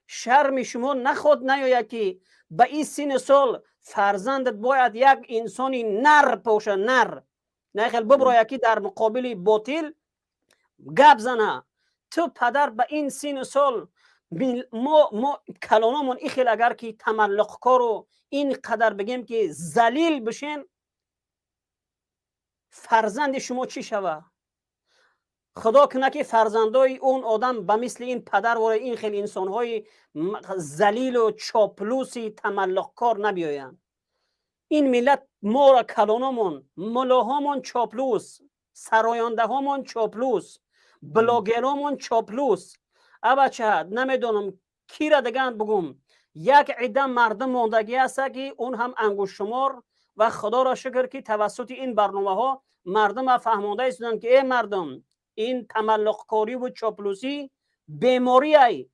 شرم شما نخود نیاید که به این سن سال فرزندت باید یک انسانی نر پوشه، نر نه خیلی ببرو یکی در مقابل باطل گپ زنه. تو پدر به این سن سال ما کلانمون این خیلی اگر که تملق کارو این قدر بگیم که ذلیل بشین، فرزند شما چی شوه؟ خدا کنه که فرزندای اون آدم به مثل این پدر و این خیلی انسانهای ذلیل و چاپلوسی تملق کار نبیاین. این ملت ما را کلانمون، ملاهامون چاپلوس، سراینده هامون چاپلوس، بلاگرامون چاپلوس. بچه نمیدونم کی را دیگه بگم، یک عده مردم ماندگی هست که اون هم انگوش شمار و خدا را شکر که توسط این برنامه ها مردم فهمانده هستند که ای مردم این تملق کاری و چاپلوسی بیماری ای